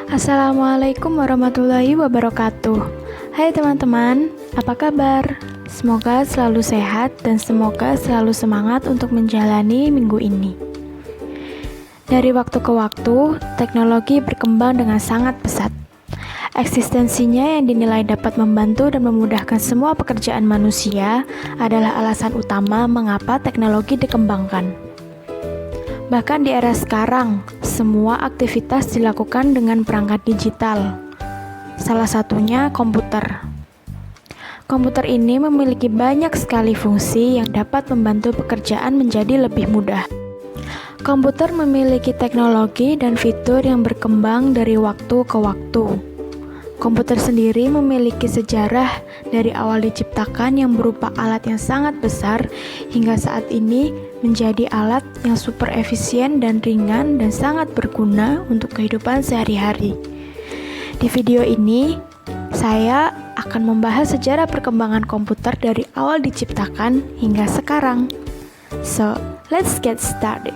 Assalamualaikum warahmatullahi wabarakatuh. Hai teman-teman, apa kabar? Semoga selalu sehat dan semoga selalu semangat untuk menjalani minggu ini. Dari waktu ke waktu, teknologi berkembang dengan sangat pesat. Eksistensinya yang dinilai dapat membantu dan memudahkan semua pekerjaan manusia adalah alasan utama mengapa teknologi dikembangkan. Bahkan di era sekarang, semua aktivitas dilakukan dengan perangkat digital. Salah satunya komputer. Komputer ini memiliki banyak sekali fungsi yang dapat membantu pekerjaan menjadi lebih mudah. Komputer memiliki teknologi dan fitur yang berkembang dari waktu ke waktu. Komputer sendiri memiliki sejarah dari awal diciptakan yang berupa alat yang sangat besar hingga saat ini menjadi alat yang super efisien dan ringan dan sangat berguna untuk kehidupan sehari-hari. Di video ini, saya akan membahas sejarah perkembangan komputer dari awal diciptakan hingga sekarang. So, let's get started.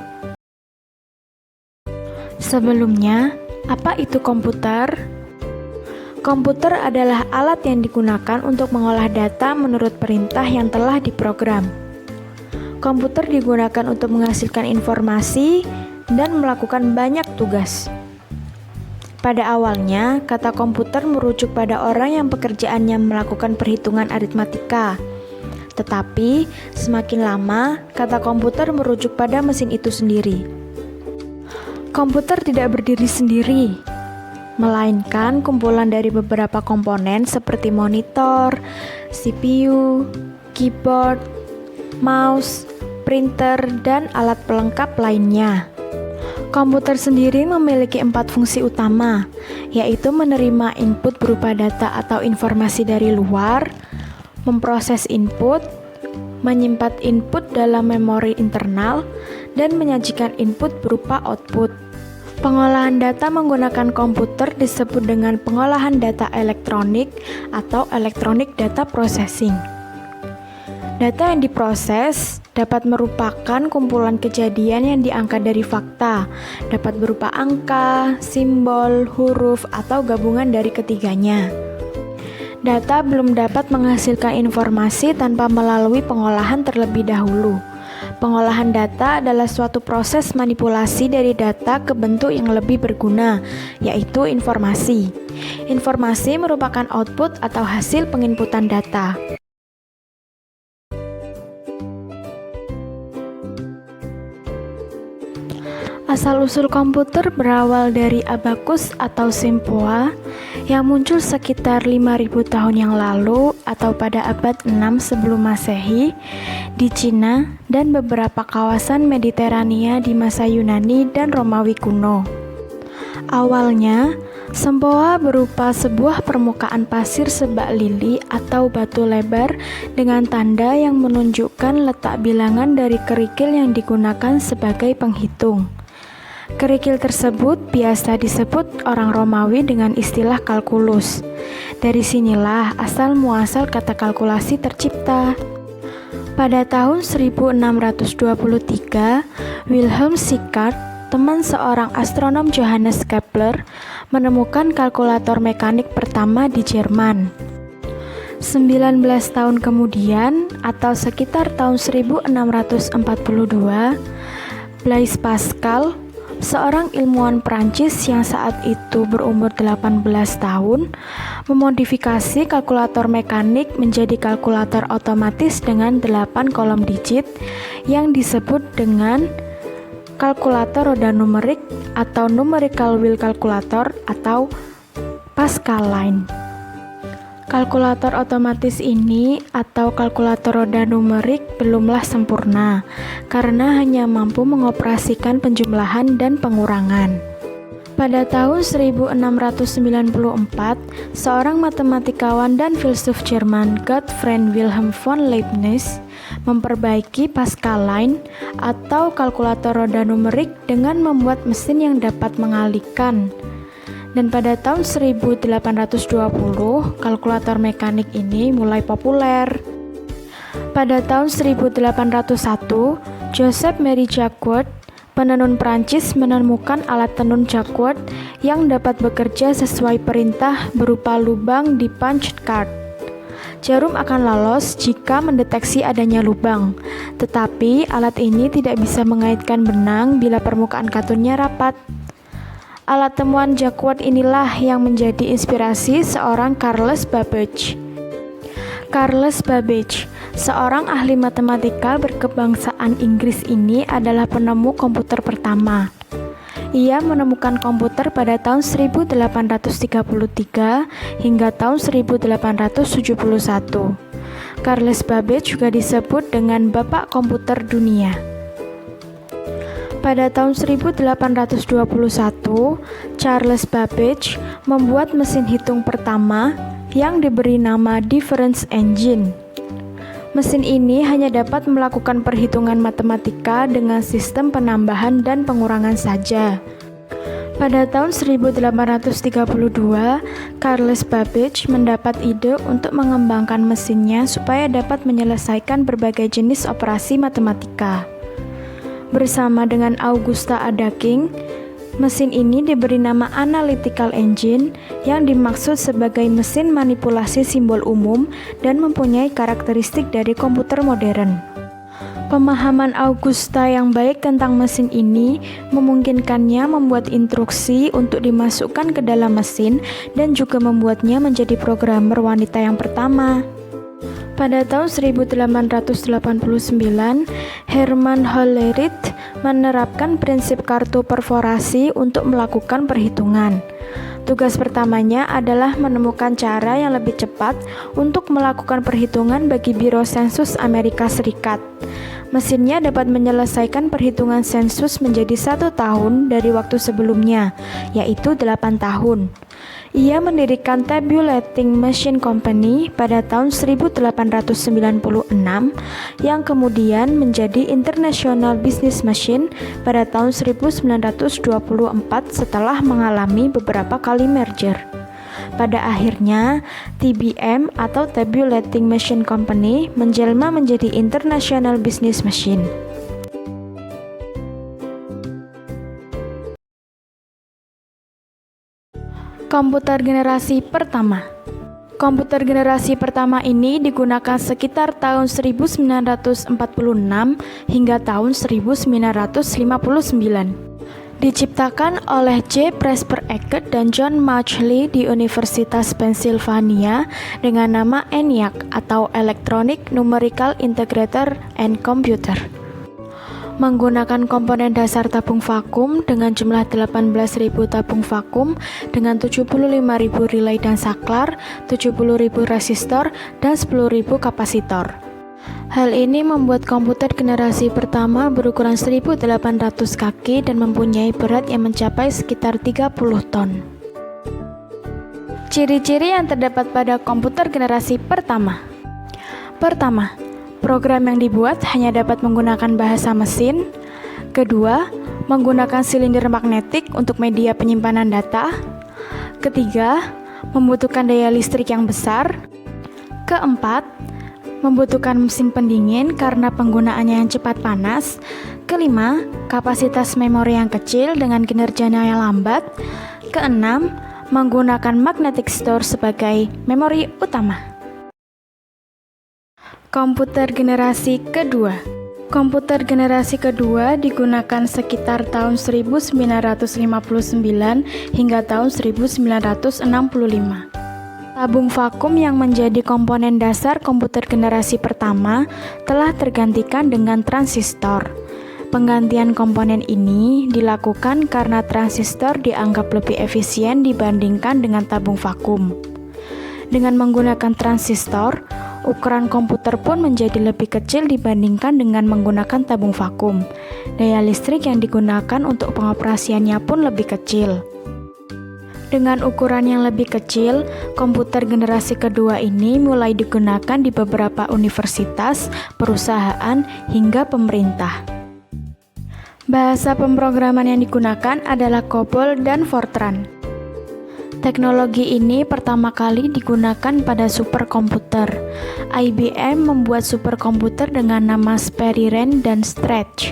Sebelumnya, apa itu komputer? Komputer adalah alat yang digunakan untuk mengolah data menurut perintah yang telah diprogram. Komputer digunakan untuk menghasilkan informasi dan melakukan banyak tugas. Pada awalnya, kata komputer merujuk pada orang yang pekerjaannya melakukan perhitungan aritmatika. Tetapi, semakin lama, kata komputer merujuk pada mesin itu sendiri. Komputer tidak berdiri sendiri, melainkan kumpulan dari beberapa komponen seperti monitor, CPU, keyboard, mouse, printer, dan alat pelengkap lainnya. Komputer sendiri memiliki 4 fungsi utama, yaitu menerima input berupa data atau informasi dari luar, memproses input, menyimpan input dalam memori internal, dan menyajikan input berupa output. Pengolahan data menggunakan komputer disebut dengan pengolahan data elektronik atau electronic data processing. Data yang diproses dapat merupakan kumpulan kejadian yang diangkat dari fakta, dapat berupa angka, simbol, huruf, atau gabungan dari ketiganya. Data belum dapat menghasilkan informasi tanpa melalui pengolahan terlebih dahulu. Pengolahan data adalah suatu proses manipulasi dari data ke bentuk yang lebih berguna, yaitu informasi. Informasi merupakan output atau hasil penginputan data. Asal-usul komputer berawal dari abacus atau sempoa yang muncul sekitar 5.000 tahun yang lalu atau pada abad 6 sebelum Masehi di Cina dan beberapa kawasan Mediterania di masa Yunani dan Romawi kuno. Awalnya, sempoa berupa sebuah permukaan pasir sebak lili atau batu lebar dengan tanda yang menunjukkan letak bilangan dari kerikil yang digunakan sebagai penghitung. Kerikil tersebut biasa disebut orang Romawi dengan istilah kalkulus. Dari sinilah asal-muasal kata kalkulasi tercipta. Pada tahun 1623, Wilhelm Sicard, teman seorang astronom Johannes Kepler, menemukan kalkulator mekanik pertama di Jerman. 19 tahun kemudian, atau sekitar tahun 1642, Blaise Pascal, seorang ilmuwan Prancis yang saat itu berumur 18 tahun, memodifikasi kalkulator mekanik menjadi kalkulator otomatis dengan 8 kolom digit yang disebut dengan kalkulator roda numerik atau numerical wheel calculator atau Pascaline. Kalkulator otomatis ini atau kalkulator roda numerik belumlah sempurna karena hanya mampu mengoperasikan penjumlahan dan pengurangan. Pada tahun 1694, seorang matematikawan dan filsuf Jerman Gottfried Wilhelm von Leibniz memperbaiki Pascaline atau kalkulator roda numerik dengan membuat mesin yang dapat mengalihkan. Dan pada tahun 1820, kalkulator mekanik ini mulai populer. Pada tahun 1801, Joseph Marie Jacquard Penenun Prancis menemukan alat tenun Jacquard yang dapat bekerja sesuai perintah berupa lubang di punch card. Jarum akan lolos jika mendeteksi adanya lubang, tetapi alat ini tidak bisa mengaitkan benang bila permukaan katunnya rapat. Alat temuan Jacquard inilah yang menjadi inspirasi seorang Charles Babbage. Charles Babbage, seorang ahli matematika berkebangsaan Inggris ini adalah penemu komputer pertama. Ia menemukan komputer pada tahun 1833 hingga tahun 1871. Charles Babbage juga disebut dengan Bapak Komputer Dunia. Pada tahun 1821, Charles Babbage membuat mesin hitung pertama yang diberi nama difference engine. Mesin ini hanya dapat melakukan perhitungan matematika dengan sistem penambahan dan pengurangan saja. Pada tahun 1832, Charles Babbage mendapat ide untuk mengembangkan mesinnya supaya dapat menyelesaikan berbagai jenis operasi matematika. Bersama dengan Augusta Ada King, mesin ini diberi nama Analytical Engine yang dimaksud sebagai mesin manipulasi simbol umum dan mempunyai karakteristik dari komputer modern. Pemahaman Augusta yang baik tentang mesin ini memungkinkannya membuat instruksi untuk dimasukkan ke dalam mesin dan juga membuatnya menjadi programmer wanita yang pertama. Pada tahun 1889, Hermann Hollerith menerapkan prinsip kartu perforasi untuk melakukan perhitungan. Tugas pertamanya adalah menemukan cara yang lebih cepat untuk melakukan perhitungan bagi Biro Sensus Amerika Serikat. Mesinnya dapat menyelesaikan perhitungan sensus menjadi 1 tahun dari waktu sebelumnya, yaitu 8 tahun. Ia mendirikan Tabulating Machine Company pada tahun 1896 yang kemudian menjadi International Business Machine pada tahun 1924 setelah mengalami beberapa kali merger. Pada akhirnya, TBM atau Tabulating Machine Company menjelma menjadi International Business Machine. Komputer generasi pertama. Komputer generasi pertama ini digunakan sekitar tahun 1946 hingga tahun 1959. Diciptakan oleh J. Presper Eckert dan John Mauchly di Universitas Pennsylvania dengan nama ENIAC atau Electronic Numerical Integrator and Computer. Menggunakan komponen dasar tabung vakum dengan jumlah 18.000 tabung vakum dengan 75.000 relay dan saklar, 70.000 resistor, dan 10.000 kapasitor. Hal ini membuat komputer generasi pertama berukuran 1.800 kaki dan mempunyai berat yang mencapai sekitar 30 ton. Ciri-ciri yang terdapat pada komputer generasi pertama. Pertama, program yang dibuat hanya dapat menggunakan bahasa mesin. Kedua, menggunakan silinder magnetik untuk media penyimpanan data. Ketiga, membutuhkan daya listrik yang besar. Keempat, membutuhkan mesin pendingin karena penggunaannya yang cepat panas. Kelima, kapasitas memori yang kecil dengan kinerjanya yang lambat. Keenam, menggunakan magnetic store sebagai memori utama. Komputer generasi kedua. Komputer generasi kedua digunakan sekitar tahun 1959 hingga tahun 1965. Tabung vakum yang menjadi komponen dasar komputer generasi pertama telah tergantikan dengan transistor. Penggantian komponen ini dilakukan karena transistor dianggap lebih efisien dibandingkan dengan tabung vakum. Dengan menggunakan transistor, ukuran komputer pun menjadi lebih kecil dibandingkan dengan menggunakan tabung vakum. Daya listrik yang digunakan untuk pengoperasiannya pun lebih kecil. Dengan ukuran yang lebih kecil, komputer generasi kedua ini mulai digunakan di beberapa universitas, perusahaan, hingga pemerintah. Bahasa pemrograman yang digunakan adalah COBOL dan Fortran. Teknologi ini pertama kali digunakan pada superkomputer. IBM membuat superkomputer dengan nama Sperry Rand dan Stretch.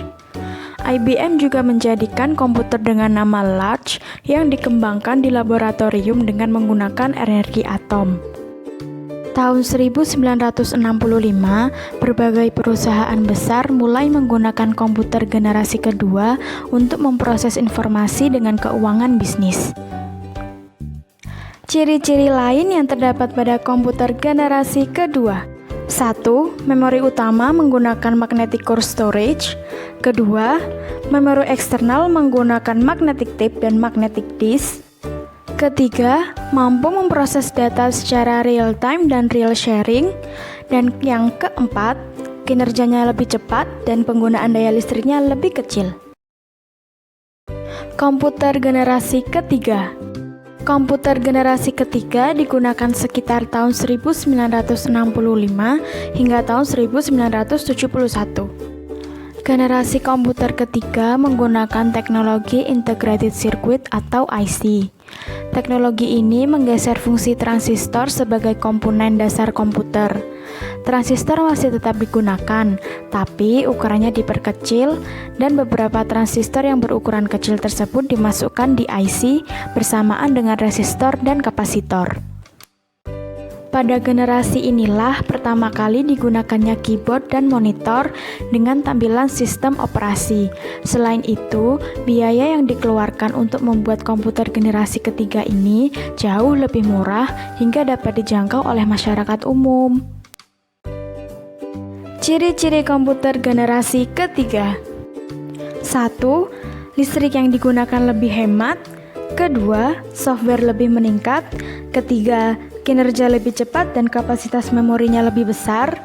IBM juga menjadikan komputer dengan nama Large yang dikembangkan di laboratorium dengan menggunakan energi atom. Tahun 1965, berbagai perusahaan besar mulai menggunakan komputer generasi kedua untuk memproses informasi dengan keuangan bisnis. Ciri-ciri lain yang terdapat pada komputer generasi kedua. 1. Memori utama menggunakan magnetic core storage. Kedua, memori eksternal menggunakan magnetic tape dan magnetic disk. Ketiga, mampu memproses data secara real-time dan real sharing. Dan yang keempat, kinerjanya lebih cepat dan penggunaan daya listriknya lebih kecil. Komputer generasi ketiga. Komputer generasi ketiga digunakan sekitar tahun 1965 hingga tahun 1971. Generasi komputer ketiga menggunakan teknologi Integrated Circuit atau IC. Teknologi ini menggeser fungsi transistor sebagai komponen dasar komputer. Transistor masih tetap digunakan, tapi ukurannya diperkecil dan beberapa transistor yang berukuran kecil tersebut dimasukkan di IC bersamaan dengan resistor dan kapasitor. Pada generasi inilah pertama kali digunakannya keyboard dan monitor dengan tampilan sistem operasi. Selain itu, biaya yang dikeluarkan untuk membuat komputer generasi ketiga ini jauh lebih murah hingga dapat dijangkau oleh masyarakat umum. Ciri-ciri komputer generasi ketiga. 1. Listrik yang digunakan lebih hemat. Kedua, software lebih meningkat. Ketiga, kinerja lebih cepat dan kapasitas memorinya lebih besar.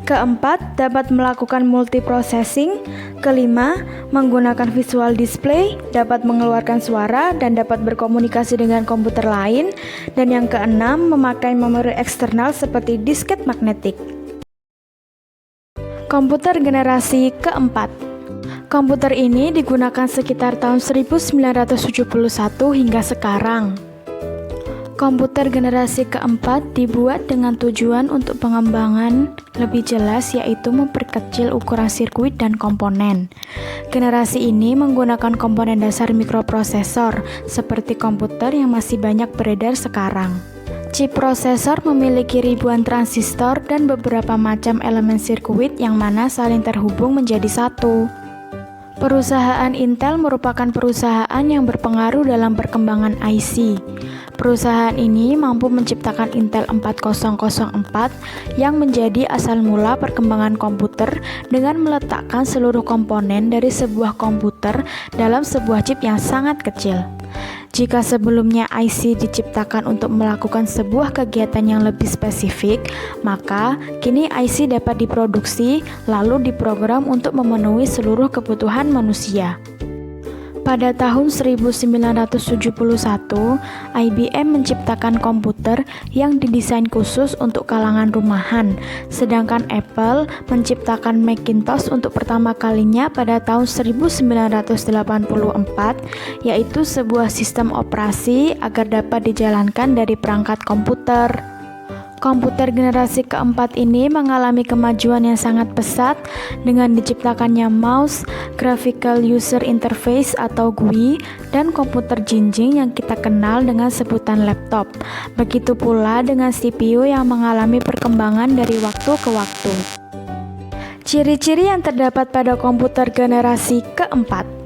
Keempat, dapat melakukan multiprocessing. Kelima, menggunakan visual display, dapat mengeluarkan suara dan dapat berkomunikasi dengan komputer lain. Dan yang keenam, memakai memori eksternal seperti disket magnetik. Komputer generasi keempat. Komputer ini digunakan sekitar tahun 1971 hingga sekarang. Komputer generasi keempat dibuat dengan tujuan untuk pengembangan lebih jelas, yaitu memperkecil ukuran sirkuit dan komponen. Generasi ini menggunakan komponen dasar mikroprosesor seperti komputer yang masih banyak beredar sekarang. Chip prosesor memiliki ribuan transistor dan beberapa macam elemen sirkuit yang mana saling terhubung menjadi satu. Perusahaan Intel merupakan perusahaan yang berpengaruh dalam perkembangan IC. Perusahaan ini mampu menciptakan Intel 4004 yang menjadi asal mula perkembangan komputer dengan meletakkan seluruh komponen dari sebuah komputer dalam sebuah chip yang sangat kecil. Jika sebelumnya IC diciptakan untuk melakukan sebuah kegiatan yang lebih spesifik, maka kini IC dapat diproduksi lalu diprogram untuk memenuhi seluruh kebutuhan manusia. Pada tahun 1971, IBM menciptakan komputer yang didesain khusus untuk kalangan rumahan, sedangkan Apple menciptakan Macintosh untuk pertama kalinya pada tahun 1984, yaitu sebuah sistem operasi agar dapat dijalankan dari perangkat komputer. Komputer generasi keempat ini mengalami kemajuan yang sangat pesat dengan diciptakannya mouse, graphical user interface atau GUI, dan komputer jinjing yang kita kenal dengan sebutan laptop. Begitu pula dengan CPU yang mengalami perkembangan dari waktu ke waktu. Ciri-ciri yang terdapat pada komputer generasi keempat.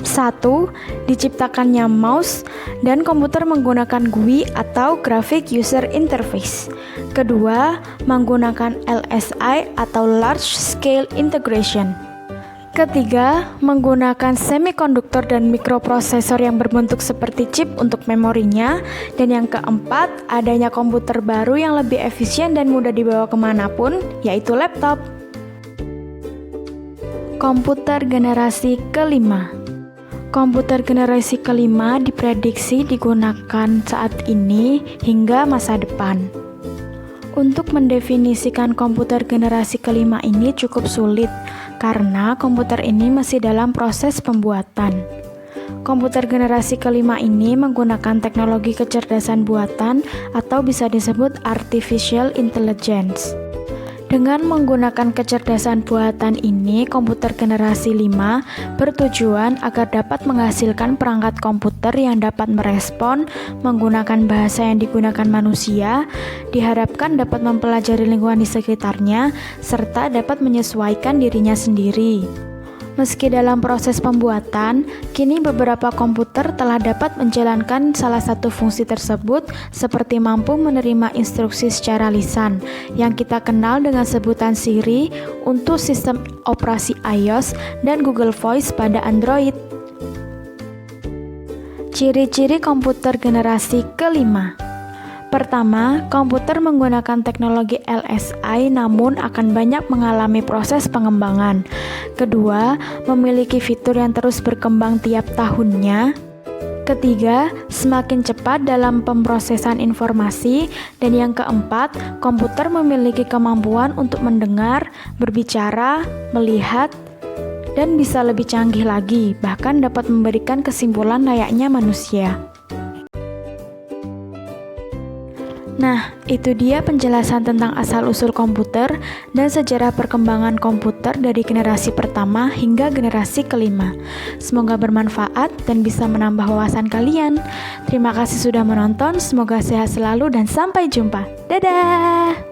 1. Diciptakannya mouse dan komputer menggunakan GUI atau Graphic User Interface. Kedua, menggunakan LSI atau Large Scale Integration. Ketiga, menggunakan semikonduktor dan mikroprosesor yang berbentuk seperti chip untuk memorinya. Dan yang keempat, adanya komputer baru yang lebih efisien dan mudah dibawa kemanapun, yaitu laptop. Komputer generasi kelima. Komputer generasi kelima diprediksi digunakan saat ini hingga masa depan. Untuk mendefinisikan komputer generasi kelima ini cukup sulit karena komputer ini masih dalam proses pembuatan. Komputer generasi kelima ini menggunakan teknologi kecerdasan buatan atau bisa disebut artificial intelligence. Dengan menggunakan kecerdasan buatan ini, komputer generasi 5 bertujuan agar dapat menghasilkan perangkat komputer yang dapat merespon menggunakan bahasa yang digunakan manusia, diharapkan dapat mempelajari lingkungan di sekitarnya, serta dapat menyesuaikan dirinya sendiri. Meski dalam proses pembuatan, kini beberapa komputer telah dapat menjalankan salah satu fungsi tersebut seperti mampu menerima instruksi secara lisan, yang kita kenal dengan sebutan Siri untuk sistem operasi iOS dan Google Voice pada Android. Ciri-ciri komputer generasi kelima. Pertama, komputer menggunakan teknologi LSI namun akan banyak mengalami proses pengembangan. Kedua, memiliki fitur yang terus berkembang tiap tahunnya. Ketiga, semakin cepat dalam pemrosesan informasi. Dan yang keempat, komputer memiliki kemampuan untuk mendengar, berbicara, melihat, dan bisa lebih canggih lagi, bahkan dapat memberikan kesimpulan layaknya manusia. Nah, itu dia penjelasan tentang asal-usul komputer dan sejarah perkembangan komputer dari generasi pertama hingga generasi kelima. Semoga bermanfaat dan bisa menambah wawasan kalian. Terima kasih sudah menonton, semoga sehat selalu dan sampai jumpa. Dadah!